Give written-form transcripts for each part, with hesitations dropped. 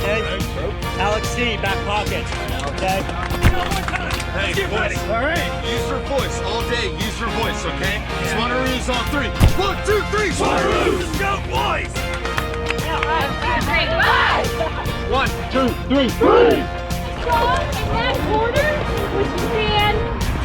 okay? Alex C, back pocket, okay? Hey, boys. All right. Use your voice all day. Use your voice, okay? Swannaroos on 3. 1, 2, 3. Swannaroos! Let's go, boys! 1, 2, 3, 3. Strong in that order was fantastic.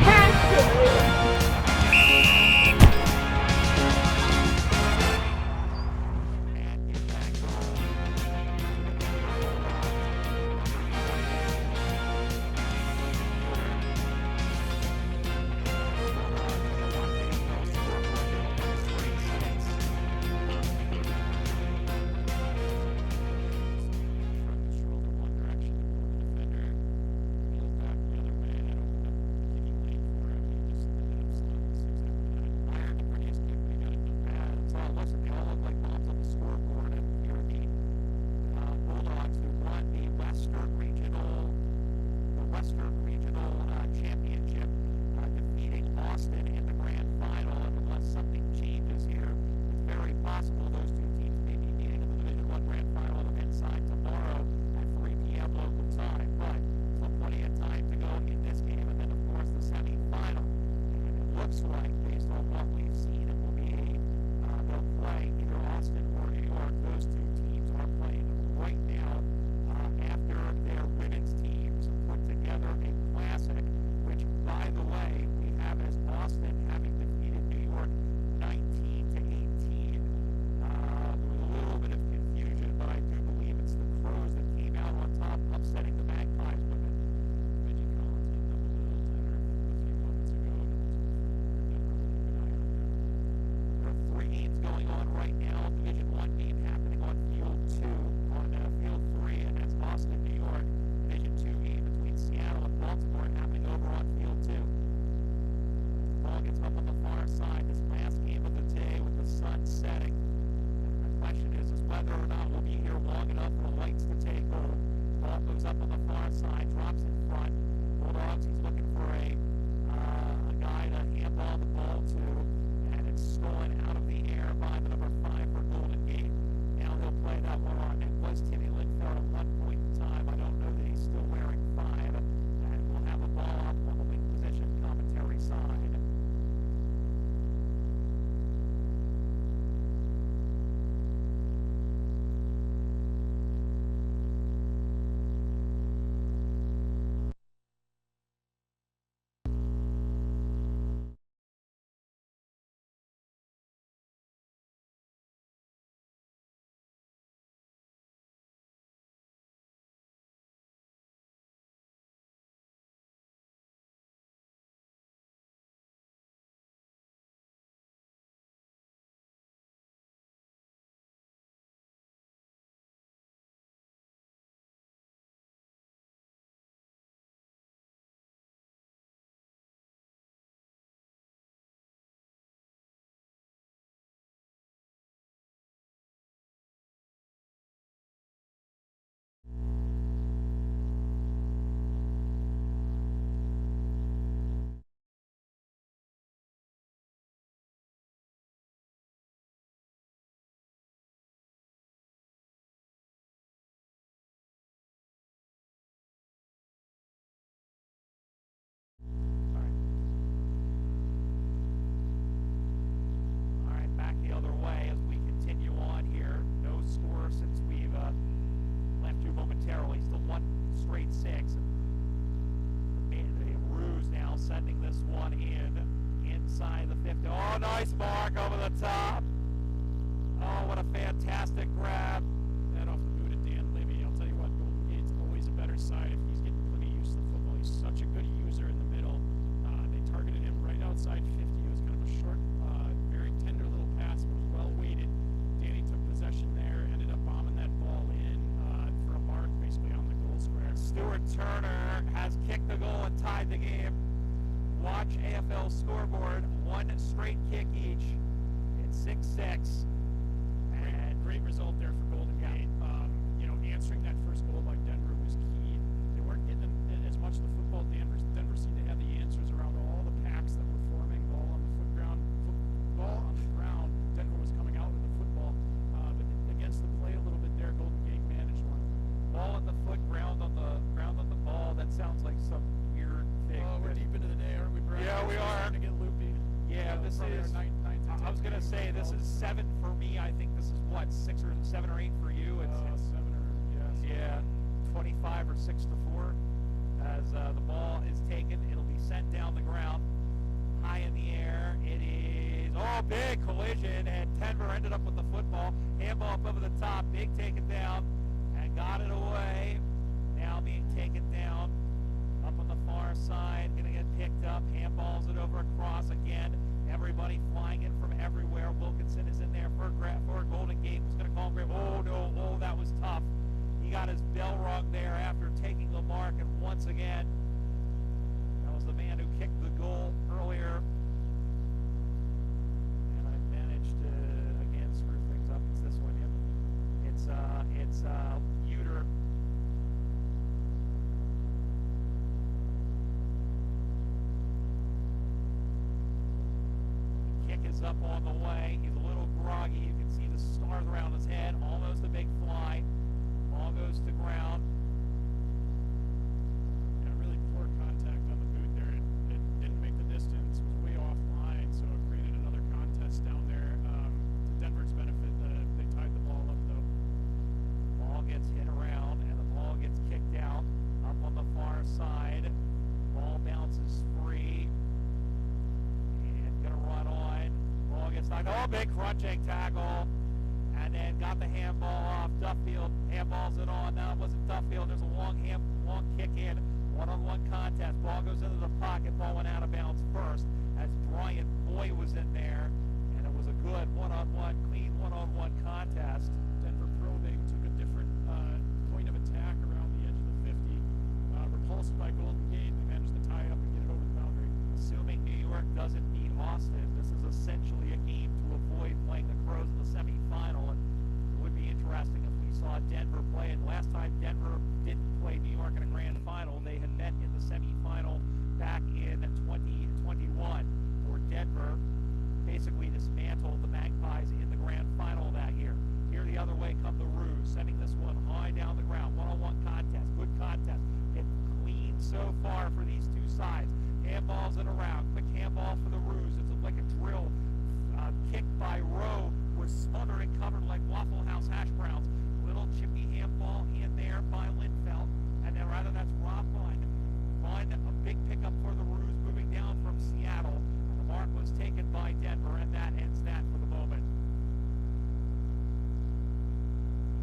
Nice mark over the top. Oh, what a fantastic grab. That off the boot of Dan Libby. I'll tell you what, Golden Gate's always a better side if he's getting plenty used to the football. He's such a good user in the middle. They targeted him right outside 50. It was kind of a short, very tender little pass, but well weighted. Danny took possession there, ended up bombing that ball in for a mark basically on the goal square. Stuart Turner has kicked the goal and tied the game. Watch AFL scoreboard, one straight kick each. It's 6-6. And great result there for Golden Gate. Answering that first goal by Denver was key. They weren't getting as much of the football. Denver seemed to have the answers around all the packs that were forming. Ball on the ground. Denver was coming out with the football. But against the play a little bit there, Golden Gate managed one. Ball we are. Starting to get loopy. Yeah, this Probably our is. ninth I was gonna say this is 7 for me. I think this is what 6 or 7 or 8 for you. It's 7 or yeah, 25 or 6 to 4. As the ball is taken, it'll be sent down the ground, high in the air. It is big collision, and Denver ended up with the football. Handball up over the top, big taken down, and got it away. Now being taken down up on the far side, gonna get picked up. Handballs it over across again. Everybody flying in from everywhere. Wilkinson is in there for a Golden Gate. Was gonna call him grab. Oh no! Oh, that was tough. He got his bell rung there after taking the mark, and once again, that was the man who kicked the goal earlier. And I managed to again screw things up. It's this one, yeah. It's Uter. Kick is up on the way. He's a little groggy. You can see the stars around his head. Almost a big fly. Ball goes to ground. Yeah, really poor contact on the boot there. It didn't make the distance. Was way offline, so it created another contest down there. To Denver's benefit, they tied the ball up though. Ball gets hit around, and the ball gets kicked out up on the far side. Ball bounces free. And gonna run on. Ball gets knocked. Oh, big crunching tackle. And then got the handball off. Duffield handballs it on. Now it wasn't Duffield. There's a long kick in. One-on-one contest. Ball goes into the pocket. Ball went out of bounds first as Brian Boy was in there. And it was a good one-on-one, clean one-on-one contest. Denver Pro Day took a different point of attack around the edge of the 50. Repulsed by Golden Gate, they managed to tie it up and get it over the boundary. Assuming New York doesn't beat Austin, this is essentially a game to avoid playing the Crows in the semifinal. And it would be interesting if we saw Denver play. And last time Denver didn't play New York in a grand final, they had met in the semifinal back in 2021, where Denver basically dismantled the Magpies in the grand final that year. Here the other way come the Roos, sending this one high down the ground. One-on-one contest, good contest. It's clean so far for these two sides. Handballs it around, quick handball for the Roos. It's like a drill kick by Rowe, was smothered and covered like Waffle House hash browns. Little chippy handball in there by Lindfeld, and then rather that's Rob Bunn. Bunn, a big pickup for the Roos moving down from Seattle. And the mark was taken by Denver, and that ends that for the moment.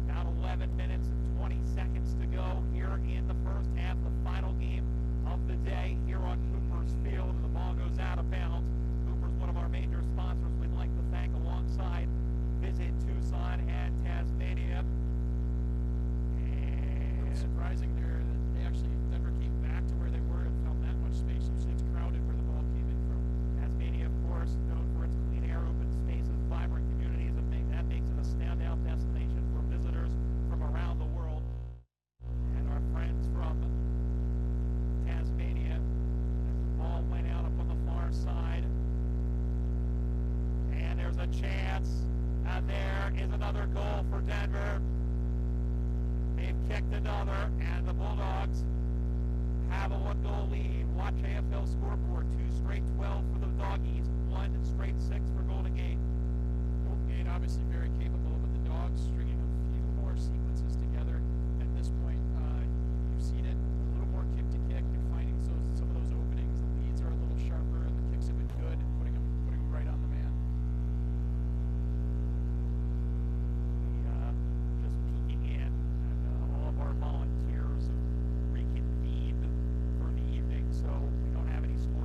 About 11 minutes and 20 seconds to go here in the first half, the final game of the day here on Cooper's Field, and the ball goes out of bounds. Cooper's one of our major sponsors. We'd like to thank alongside Visit Tucson and Tasmania. And Surprising there that they actually, Denver came back to where they were and found that much space. Usually it's crowded where the ball came in from. Tasmania, of course, known for its clean air, open spaces, vibrant communities, and that makes it a standout destination for visitors from around the world. And our friends from Tasmania, as the ball went out up on the far side. And there's a chance, and there is another goal for Denver. They've kicked another, and the Bulldogs have a 1-goal lead. Watch AFL scoreboard, 2 straight 12 for the Doggies, 1 straight 6 for Golden Gate. Golden Gate obviously very capable, but the Dogs stringing a few more sequences together. At this point, you've seen it a little more kick to kick. You're finding some of those openings. The leads are a little sharper, and the kicks have been good, putting them right on the man. Just peeking in, and all of our volunteers reconvened for the evening, so we don't have any score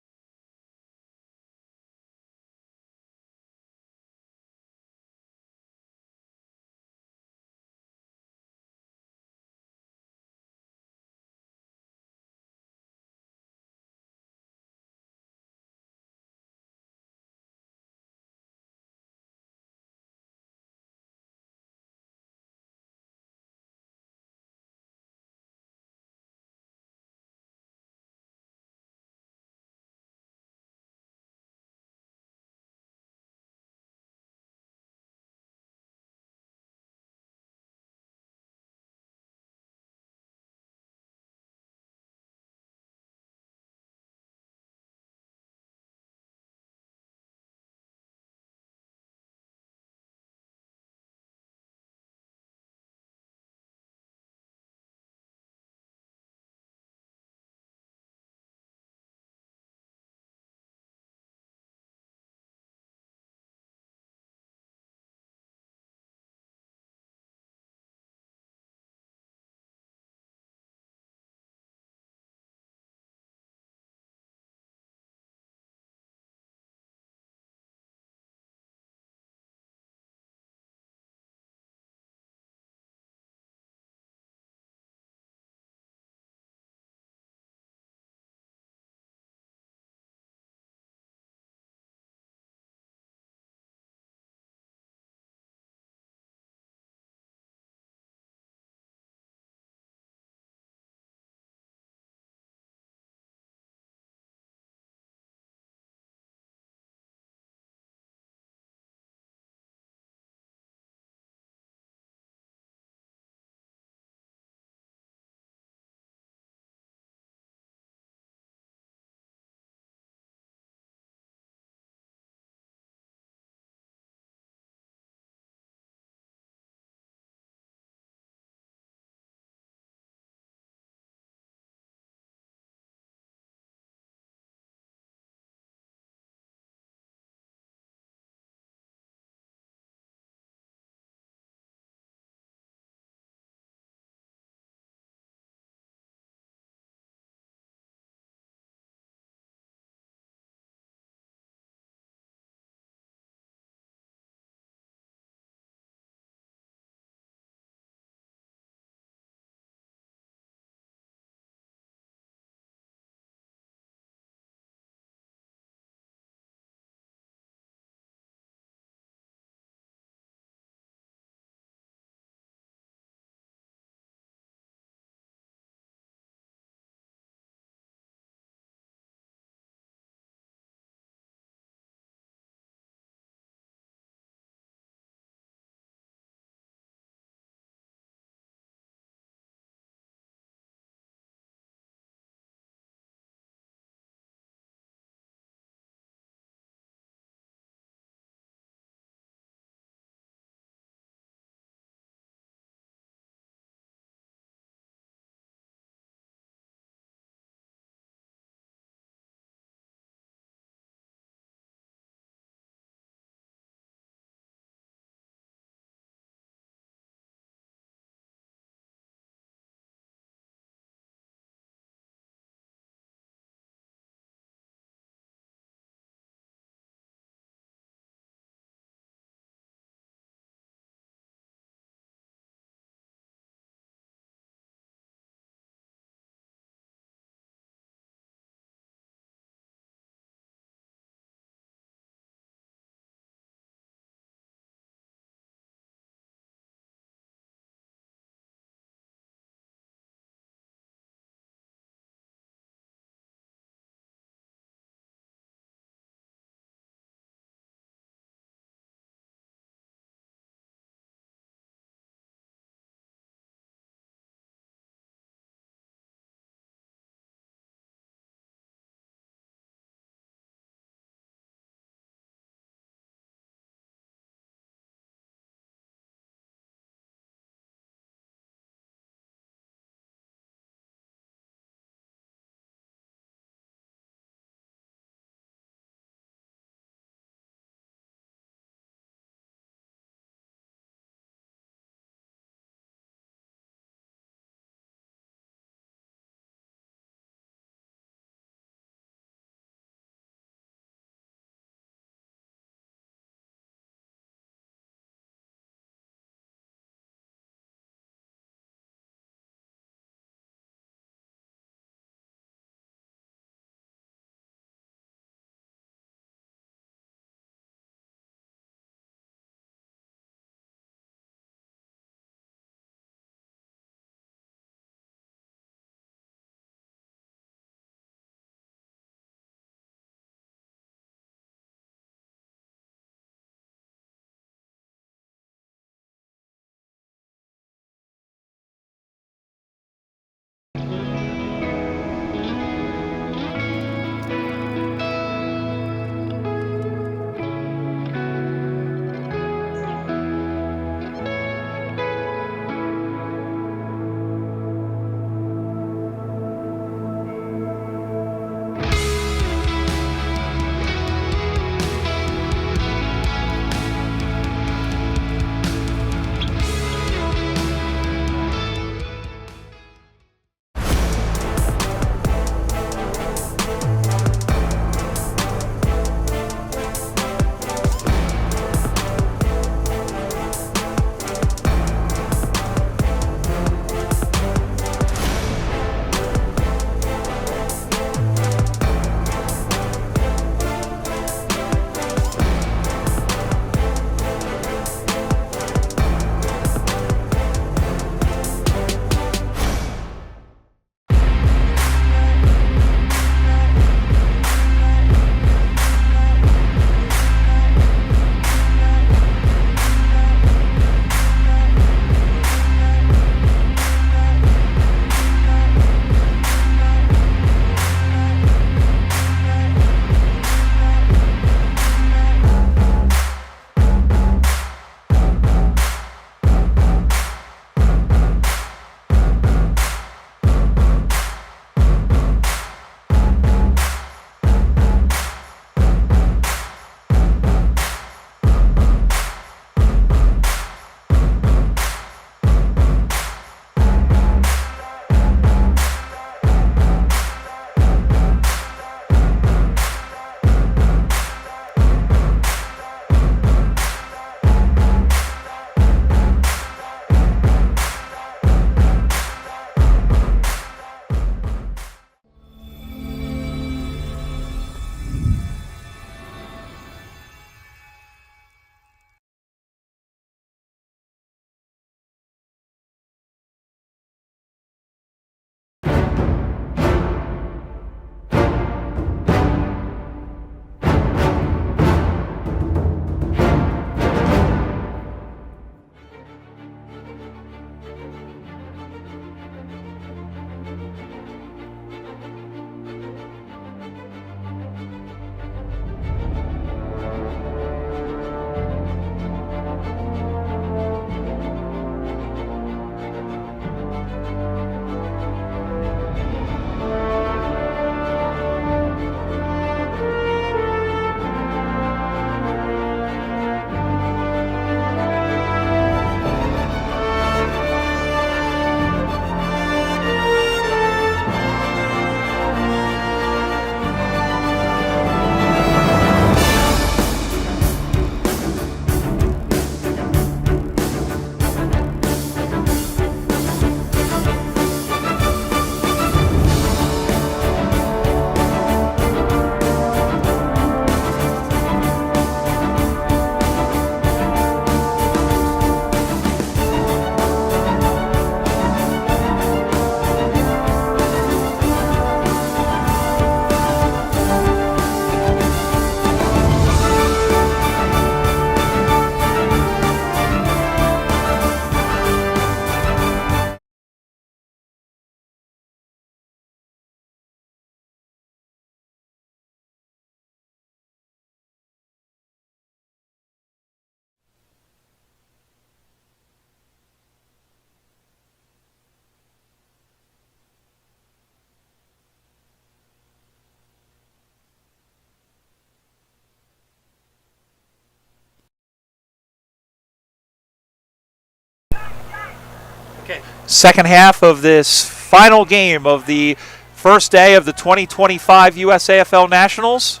Second half of this final game of the first day of the 2025 USAFL Nationals.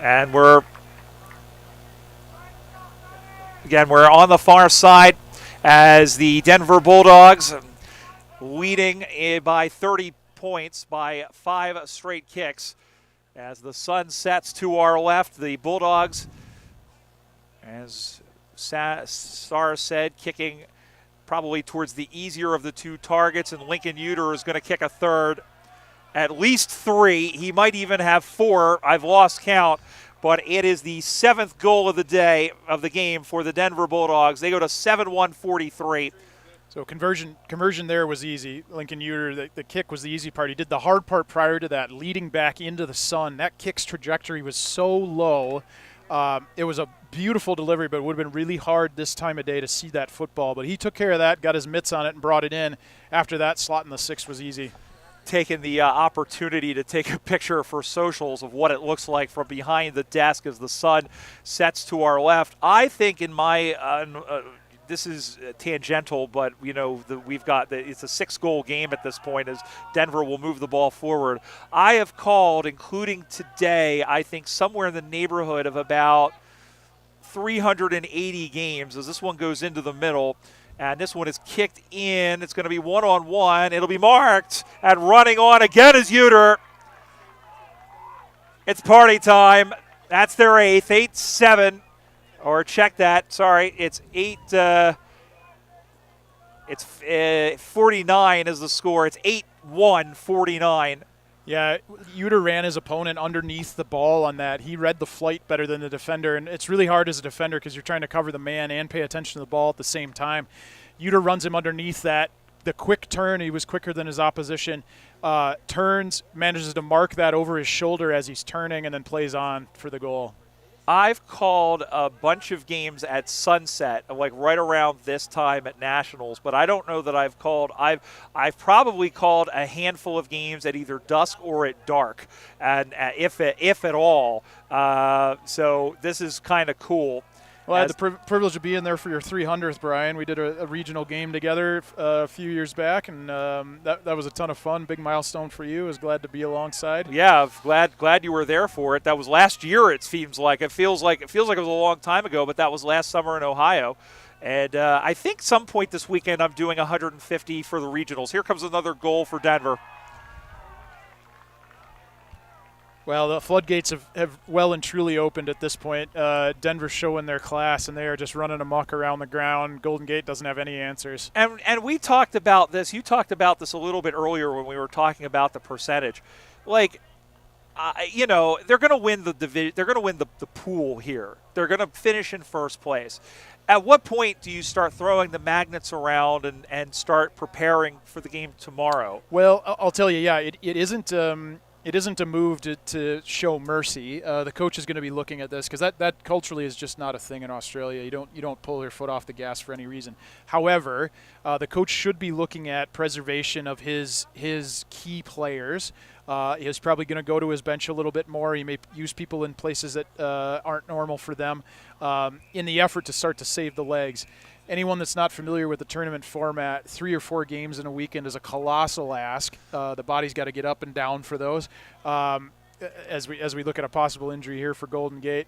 And we're on the far side as the Denver Bulldogs leading by 30 points by 5 straight kicks. As the sun sets to our left, the Bulldogs, as Star said, kicking probably towards the easier of the two targets, and Lincoln Uter is going to kick a third. At least 3. He might even have 4. I've lost count. But it is the 7th goal of the day, of the game, for the Denver Bulldogs. They go to 7-1-43. So conversion there was easy. Lincoln Uter, the kick was the easy part. He did the hard part prior to that, leading back into the sun. That kick's trajectory was so low. It was a beautiful delivery, but it would have been really hard this time of day to see that football. But he took care of that, got his mitts on it, and brought it in. After that, slotting the 6 was easy. Taking the opportunity to take a picture for socials of what it looks like from behind the desk as the sun sets to our left. I think in my this is tangential, but we've got it's a 6-goal game at this point as Denver will move the ball forward. I have called, including today, I think somewhere in the neighborhood of about 380 games as this one goes into the middle. And this one is kicked in. It's going to be one-on-one. It'll be marked. And running on again is Uter. It's party time. That's their 8th. 8-7. Or check that. Sorry. It's 8. It's 49 is the score. It's 8-1-49. Yeah, Uter ran his opponent underneath the ball on that. He read the flight better than the defender, and it's really hard as a defender because you're trying to cover the man and pay attention to the ball at the same time. Uter runs him underneath that. The quick turn, he was quicker than his opposition, turns, manages to mark that over his shoulder as he's turning, and then plays on for the goal. I've called a bunch of games at sunset, like right around this time at Nationals, but I don't know that I've probably called a handful of games at either dusk or at dark, and if at all. So this is kind of cool. Well, I had the privilege of being there for your 300th, Brian. We did a regional game together a few years back, and that was a ton of fun. Big milestone for you. I was glad to be alongside. Yeah, glad you were there for it. That was last year. It seems like it feels like it was a long time ago, but that was last summer in Ohio. And I think some point this weekend I'm doing 150 for the regionals. Here comes another goal for Denver. Well, the floodgates have well and truly opened at this point. Denver's showing their class, and they are just running amok around the ground. Golden Gate doesn't have any answers. And we talked about this. You talked about this a little bit earlier when we were talking about the percentage. Like, they're going to win the division. They're going to win the pool here. They're going to finish in first place. At what point do you start throwing the magnets around and start preparing for the game tomorrow? Well, I'll tell you, yeah, it isn't. It isn't a move to show mercy. The coach is going to be looking at this because that culturally is just not a thing in Australia. You don't pull your foot off the gas for any reason. However, the coach should be looking at preservation of his key players. He's probably going to go to his bench a little bit more. He may use people in places that aren't normal for them in the effort to start to save the legs. Anyone that's not familiar with the tournament format, 3 or 4 games in a weekend is a colossal ask. The body's got to get up and down for those. As we look at a possible injury here for Golden Gate,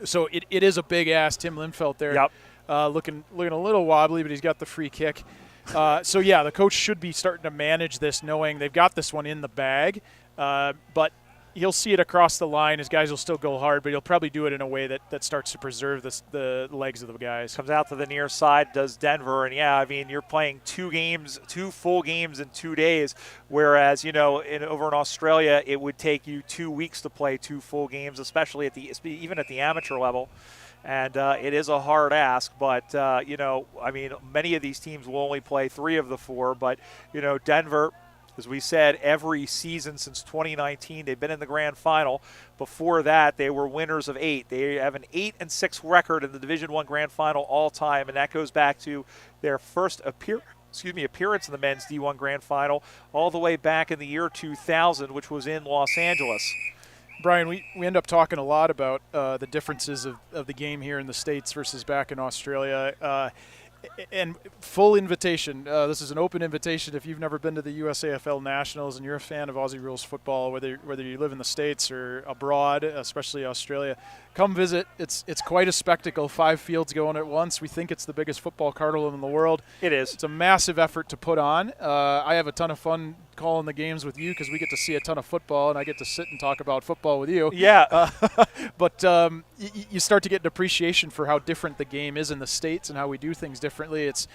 so it is a big ask. Tim Linfelt there, yep. Looking a little wobbly, but he's got the free kick. So yeah, the coach should be starting to manage this, knowing they've got this one in the bag, but he'll see it across the line. His guys will still go hard, but he'll probably do it in a way that starts to preserve the legs of the guys. Comes out to the near side, does Denver, and yeah, I mean, you're playing 2 full games in 2 days, whereas, over in Australia, it would take you 2 weeks to play 2 full games, especially even at the amateur level. And it is a hard ask, but, many of these teams will only play 3 of the 4, but, Denver, as we said, every season since 2019, they've been in the grand final. Before that, they were winners of 8. They have an 8-6 record in the Division I grand final all time, and that goes back to their first appearance in the men's D1 grand final all the way back in the year 2000, which was in Los Angeles. Brian, we end up talking a lot about the differences of the game here in the States versus back in Australia. And full invitation. This is an open invitation. If you've never been to the USAFL Nationals and you're a fan of Aussie rules football, whether you live in the States or abroad, especially Australia, come visit. It's quite a spectacle. 5 fields going at once. We think it's the biggest football carnival in the world. It is. It's a massive effort to put on. I have a ton of fun calling the games with you because we get to see a ton of football, and I get to sit and talk about football with you. Yeah. But you start to get an appreciation for how different the game is in the States and how we do things differently. It's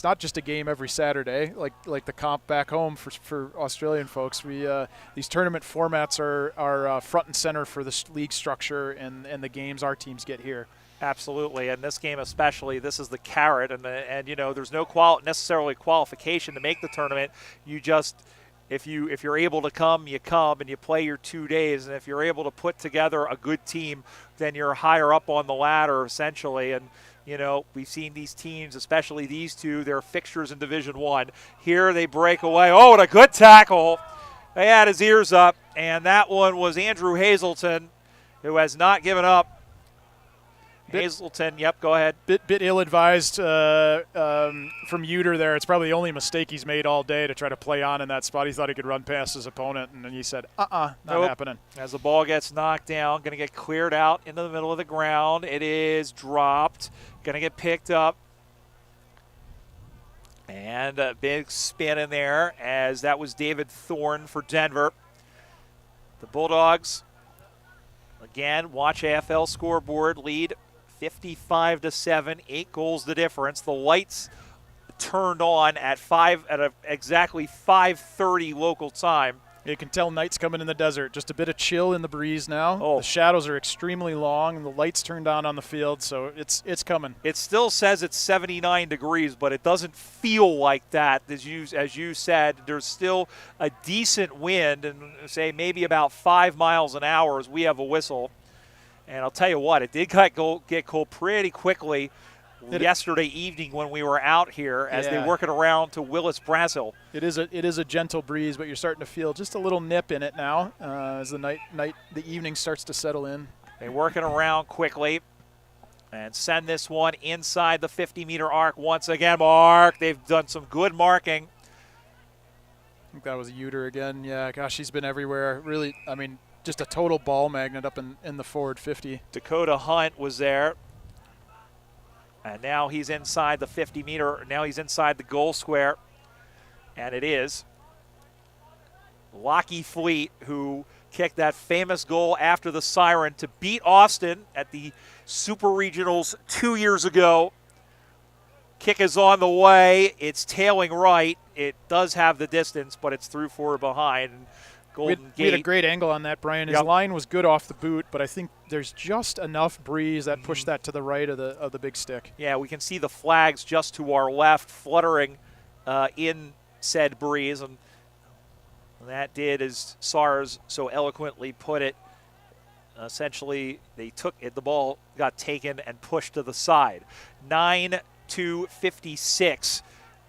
not just a game every Saturday like the comp back home for Australian folks. These tournament formats are front and center for the league structure and the games our teams get here. Absolutely, and this game especially, this is the carrot, and you know, there's no necessarily qualification to make the tournament. You just, if you're able to come, you come and you play your 2 days, and if you're able to put together a good team, then you're higher up on the ladder essentially. And you know, we've seen these teams, especially these two, they're fixtures in Division I. Here they break away. Oh, and a good tackle. They had his ears up, and that one was Andrew Hazelton, who has not given up. Hazelton, yep, go ahead. Bit ill-advised from Uter there. It's probably the only mistake he's made all day to try to play on in that spot. He thought he could run past his opponent, and then he said, not happening. As the ball gets knocked down, going to get cleared out into the middle of the ground. It is dropped, going to get picked up. And a big spin in there, as that was David Thorne for Denver. The Bulldogs, again, watch AFL scoreboard, lead 55-7, 8 goals the difference. The lights turned on at exactly 5:30 local time. You can tell night's coming in the desert. Just a bit of chill in the breeze now. Oh. The shadows are extremely long, and the lights turned on the field, so it's coming. It still says it's 79 degrees, but it doesn't feel like that. As you said, there's still a decent wind, and say maybe about 5 miles an hour as we have a whistle. And I'll tell you what, it did get cold pretty quickly yesterday evening when we were out here as they work it around to Willis Brazil. It is a gentle breeze, but you're starting to feel just a little nip in it now as the evening starts to settle in. They work it around quickly and send this one inside the 50-meter arc once again. Mark, they've done some good marking. I think that was Uter again. Yeah, gosh, he's been everywhere. Really, I mean, just a total ball magnet up in the forward 50. Dakota Hunt was there. And now he's inside the 50-meter. Now he's inside the goal square. And it is Lockie Fleet who kicked that famous goal after the siren to beat Austin at the Super Regionals 2 years ago. Kick is on the way. It's tailing right. It does have the distance, but it's through forward behind. And Golden Gate. We had a great angle on that, Brian. His line was good off the boot, but I think there's just enough breeze that pushed that to the right of the big stick. Yeah, we can see the flags just to our left fluttering in said breeze, and that did, as SARS so eloquently put it, essentially they took it, the ball got taken and pushed to the side. 9-56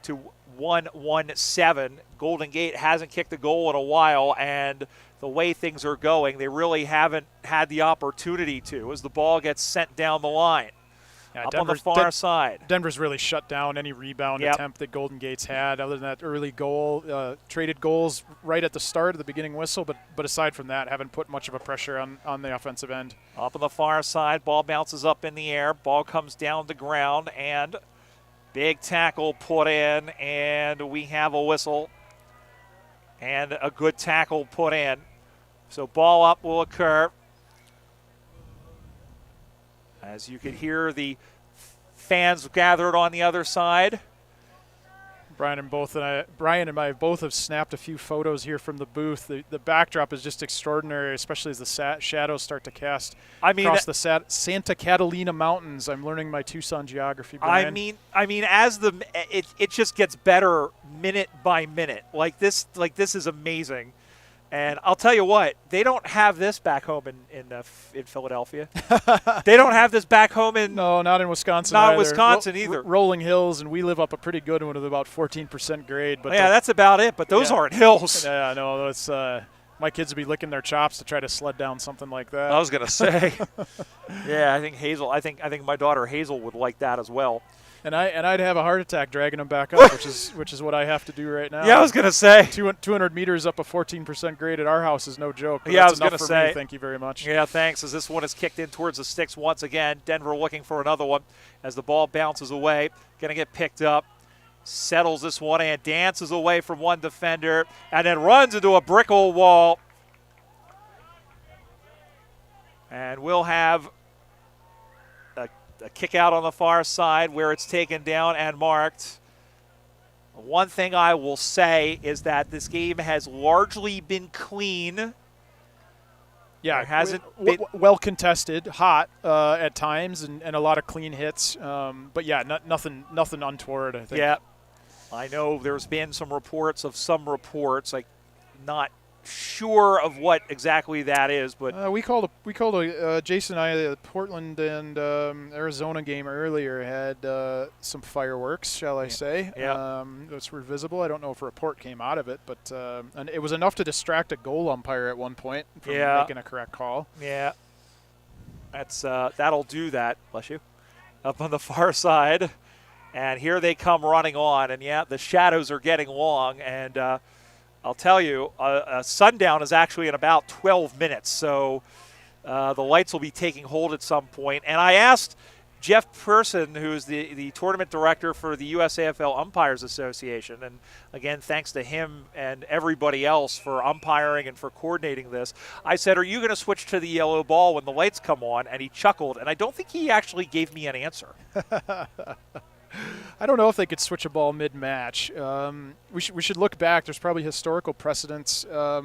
to 1-1-7. Golden Gate hasn't kicked a goal in a while, and the way things are going, they really haven't had the opportunity to as the ball gets sent down the line. Yeah, up on the far side. Denver's really shut down any rebound attempt that Golden Gate's had, other than that early goal. Traded goals right at the start of the beginning whistle, but aside from that, haven't put much of a pressure on the offensive end. Up on the far side, ball bounces up in the air, ball comes down the ground, and big tackle put in, and we have a whistle. And a good tackle put in. So ball up will occur. As you can hear the fans gathered on the other side. Brian and I both have snapped a few photos here from the booth. The backdrop is just extraordinary, especially as the shadows start to cast across the Santa Catalina Mountains. I'm learning my Tucson geography, Brian. I mean, as it just gets better minute by minute. Like this is amazing. And I'll tell you what, they don't have this back home in Philadelphia. They don't have this back home in not in Wisconsin. Not in Wisconsin either. Rolling hills, and we live up a pretty good one with about 14% grade. But yeah, that's about it. But those aren't hills. Yeah, no, it's my kids would be licking their chops to try to sled down something like that. I was going to say. Yeah, I think Hazel. I think my daughter Hazel would like that as well. And I'd have a heart attack dragging them back up, which is what I have to do right now. Yeah, I was going to say. 200 meters up a 14% grade at our house is no joke. But Yeah, I that's was going to enough for say. me. Thank you very much. Yeah, thanks. As this one is kicked in towards the sticks once again. Denver looking for another one as the ball bounces away. Going to get picked up. Settles this one and dances away from one defender and then runs into a brick old wall. And we'll have a kick out on the far side where it's taken down and marked. One thing I will say is that this game has largely been clean. Yeah, There hasn't been well contested, hot at times, and a lot of clean hits. But yeah, nothing untoward, I think. Yeah, I know there's been some reports, like not sure of what exactly that is, but we called Jason and I the Portland and Arizona game earlier had some fireworks, shall I say? Yeah. Those were visible. I don't know if a report came out of it, but and it was enough to distract a goal umpire at one point from making a correct call. yeah, that's that'll do that. Bless you. Up on the far side, and here they come running on, and yeah, the shadows are getting long, and I'll tell you, sundown is actually in about 12 minutes, so the lights will be taking hold at some point. And I asked Jeff Person, who's the tournament director for the USAFL Umpires Association, and again, thanks to him and everybody else for umpiring and for coordinating this. I said, are you going to switch to the yellow ball when the lights come on? And he chuckled, and I don't think he actually gave me an answer. I don't know if they could switch a ball mid-match. We should look back. There's probably historical precedents. All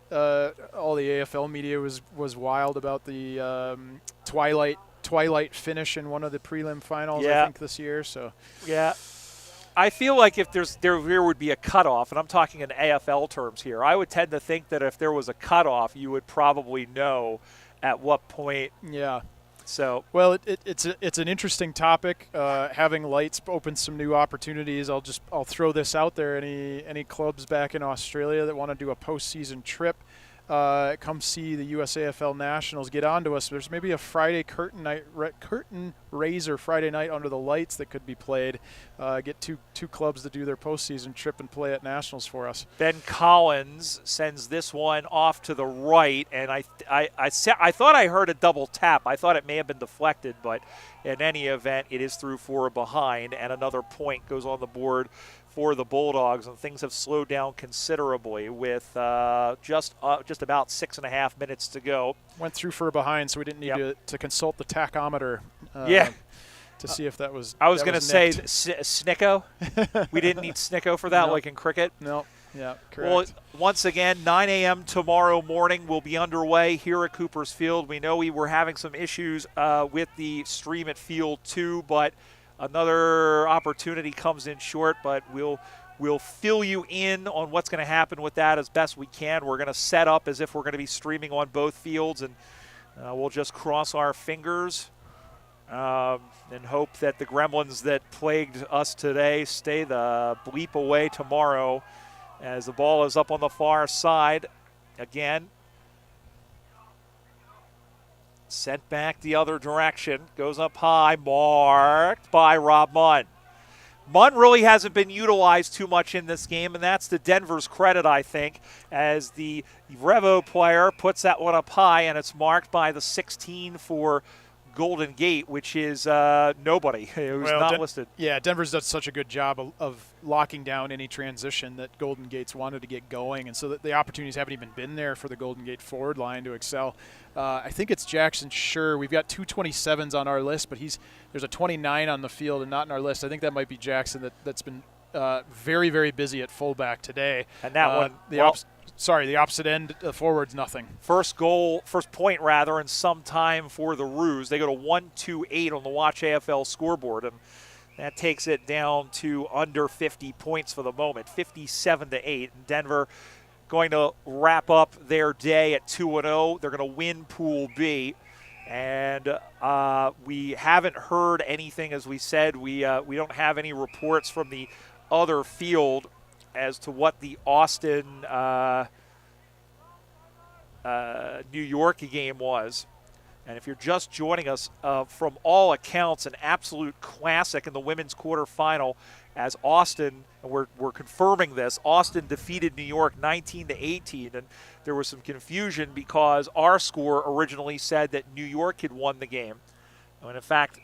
the AFL media was wild about the twilight finish in one of the prelim finals. Yeah. I think this year. So Yeah. I feel like if there would be a cutoff, and I'm talking in AFL terms here, I would tend to think that if there was a cutoff, you would probably know at what point. yeah. So Well, it's an interesting topic. Having lights opens some new opportunities. I'll throw this out there. Any clubs back in Australia that want to do a postseason trip, come see the USAFL Nationals. Get onto us. There's maybe a Friday curtain raiser Friday night under the lights that could be played. Get two clubs to do their postseason trip and play at Nationals for us. Ben Collins sends this one off to the right, and I thought I heard a double tap. I thought it may have been deflected, but in any event, it is through for a behind, and another point goes on the board for the Bulldogs, and things have slowed down considerably with just about 6.5 minutes to go. Went through for a behind, so we didn't need to consult the tachometer. To see if that was. I was going to say nicked. Snicko. We didn't need Snicko for that, No. like in cricket. No. Yeah, correct. Well, once again, 9 a.m. tomorrow morning will be underway here at Cooper's Field. We know we were having some issues with the stream at Field 2, but another opportunity comes in short, but we'll fill you in on what's going to happen with that as best we can. We're going to set up as if we're going to be streaming on both fields, and we'll just cross our fingers and hope that the gremlins that plagued us today stay the bleep away tomorrow as the ball is up on the far side. Again, sent back the other direction, goes up high, marked by Rob Munn. Munn really hasn't been utilized too much in this game, and that's to Denver's credit, I think, as the Revo player puts that one up high, and it's marked by the 16 for Golden Gate, which is nobody who's not listed. Yeah, Denver's done such a good job of locking down any transition that Golden Gate's wanted to get going, and so that the opportunities haven't even been there for the Golden Gate forward line to excel. I think it's Jackson Schur. We've got two 27s on our list, but there's a 29 on the field and not in our list. I think that might be Jackson that's been very, very busy at fullback today. And that one, the opposite end, forwards, nothing. First point in some time for the Roos. They go to 128 on the Watch AFL scoreboard, and that takes it down to under 50 points for the moment, 57-8. And Denver going to wrap up their day at 2-0. They're going to win Pool B. And we haven't heard anything, as we said. We don't have any reports from the other field as to what the Austin New York game was. And if you're just joining us, from all accounts, an absolute classic in the women's quarterfinal as Austin, and we're confirming this, Austin defeated New York 19-18. And there was some confusion because our score originally said that New York had won the game. And in fact,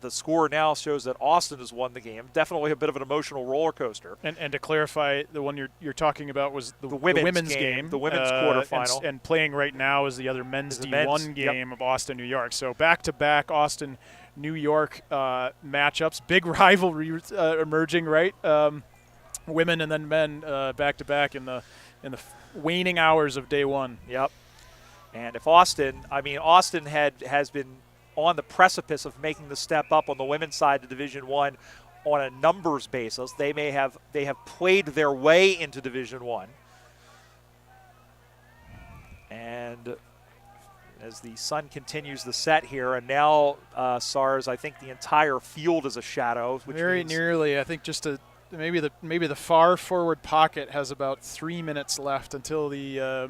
the score now shows that Austin has won the game. Definitely a bit of an emotional roller coaster. And to clarify, the one you're talking about was the women's game. The women's quarterfinal. And playing right now is the other men's D1 game of Austin, New York. So back-to-back Austin, New York matchups. Big rivalry emerging, right? Women and then men back-to-back in the waning hours of day one. Yep. And if Austin has been on the precipice of making the step up on the women's side to Division I on a numbers basis. They have played their way into Division I. And as the sun continues the set here, and now, SARS, I think the entire field is a shadow. Which very nearly. I think just maybe the far forward pocket has about 3 minutes left until the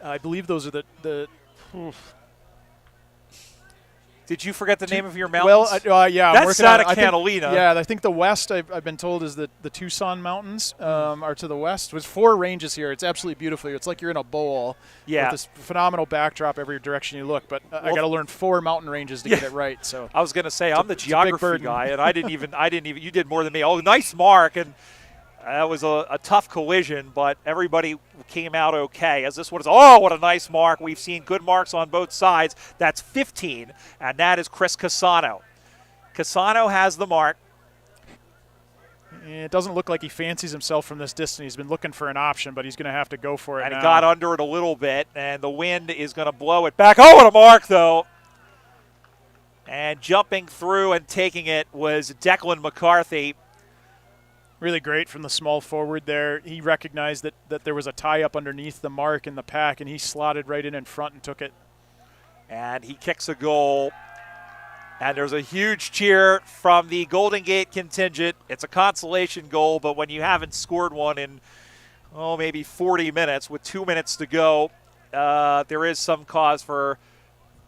I believe those are the Did you forget the name of your mountains? Well, yeah. That's Santa Catalina. Yeah, I think the west, I've been told, is the Tucson Mountains are to the west. There's 4 ranges here. It's absolutely beautiful. It's like you're in a bowl with this phenomenal backdrop every direction you look. But I got to learn 4 mountain ranges to get it right. So I was going to say, I'm the geography guy, and I didn't even, you did more than me. Oh, nice mark. And that was a tough collision, but everybody came out okay. As this one is, what a nice mark. We've seen good marks on both sides. That's 15, and that is Chris Casano. Casano has the mark. It doesn't look like he fancies himself from this distance. He's been looking for an option, but he's going to have to go for it And now. He got under it a little bit, and the wind is going to blow it back. Oh, what a mark, though. And jumping through and taking it was Declan McCarthy. Really great from the small forward there. He recognized that there was a tie-up underneath the mark in the pack, and he slotted right in front and took it. And he kicks a goal. And there's a huge cheer from the Golden Gate contingent. It's a consolation goal, but when you haven't scored one in, maybe 40 minutes with 2 minutes to go, there is some cause for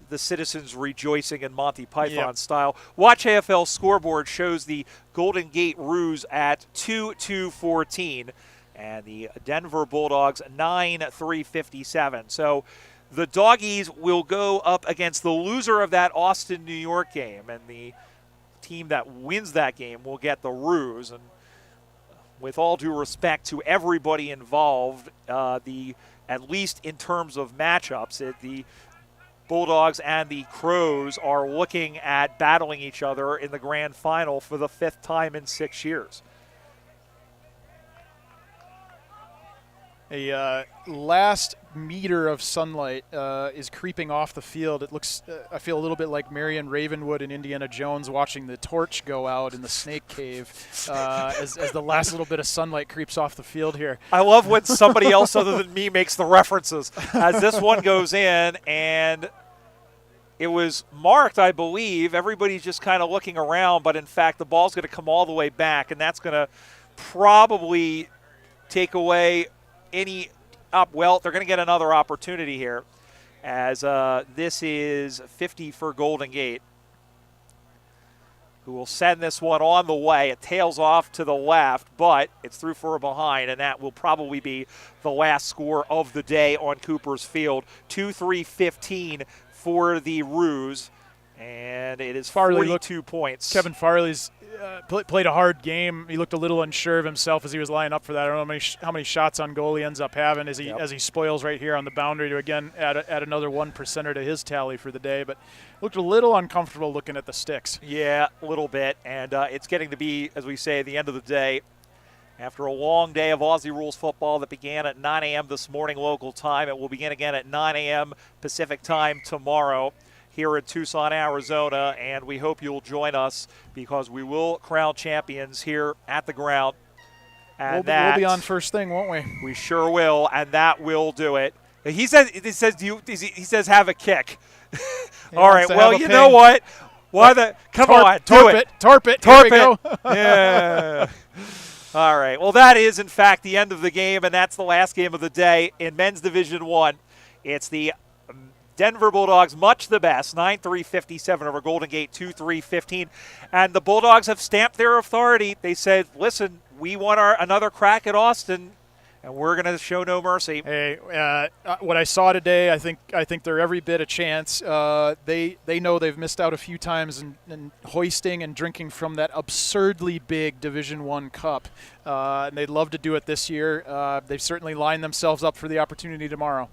the citizens rejoicing in Monty Python style. Watch AFL scoreboard shows the Golden Gate Roos at 2-2-14 and the Denver Bulldogs 9-3-57. So the Doggies will go up against the loser of that Austin, New York game, and the team that wins that game will get the Roos. And with all due respect to everybody involved, at least in terms of matchups, the Bulldogs and the Crows are looking at battling each other in the grand final for the 5th time in 6 years. A last meter of sunlight is creeping off the field. It looks, I feel a little bit like Marion Ravenwood and Indiana Jones watching the torch go out in the snake cave as the last little bit of sunlight creeps off the field here. I love when somebody else other than me makes the references. As this one goes in, and it was marked, I believe. Everybody's just kind of looking around, but in fact the ball's going to come all the way back, and that's going to probably take away any up. Well, they're going to get another opportunity here, as this is 50 for Golden Gate, who will send this one on the way. It tails off to the left, but it's through for a behind, and that will probably be the last score of the day on Cooper's Field. 2-3-15 for the Roos, and it is 42 points. Kevin Farley's played a hard game. He looked a little unsure of himself as he was lining up for that. I don't know how many shots on goal he ends up having as he spoils right here on the boundary to again add another 1%er to his tally for the day. But looked a little uncomfortable looking at the sticks. Yeah, a little bit, and it's getting to be, as we say, the end of the day. After a long day of Aussie rules football that began at 9 a.m. this morning local time, it will begin again at 9 a.m. Pacific time tomorrow here in Tucson, Arizona, and we hope you'll join us because we will crown champions here at the ground. And we'll be on first thing, won't we? We sure will, and that will do it. He says have a kick. All right, well, you know what? Come on, do it. Torp it. Torp it. Yeah. All right. Well, that is, in fact, the end of the game, and that's the last game of the day in men's Division I. It's the Denver Bulldogs, much the best, 9-3-57 over Golden Gate, 2-3-15. And the Bulldogs have stamped their authority. They said, listen, we want another crack at Austin, and we're going to show no mercy. Hey, what I saw today, I think they're every bit a chance. They know they've missed out a few times in hoisting and drinking from that absurdly big Division I cup, and they'd love to do it this year. They've certainly lined themselves up for the opportunity tomorrow.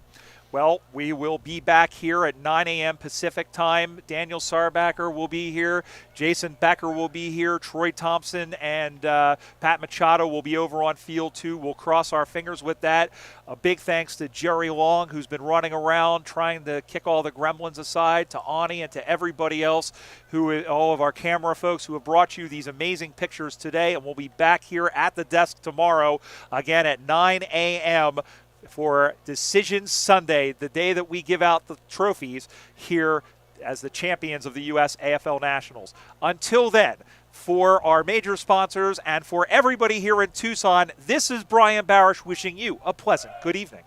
Well, we will be back here at 9 a.m. Pacific time. Daniel Sarbacker will be here. Jason Becker will be here. Troy Thompson and Pat Machado will be over on field 2. We'll cross our fingers with that. A big thanks to Jerry Long, who's been running around trying to kick all the gremlins aside, to Ani and to everybody else, all of our camera folks who have brought you these amazing pictures today. And we'll be back here at the desk tomorrow, again at 9 a.m. for Decision Sunday, the day that we give out the trophies here as the champions of the USAFL Nationals. Until then, for our major sponsors and for everybody here in Tucson, this is Brian Barish wishing you a pleasant good evening.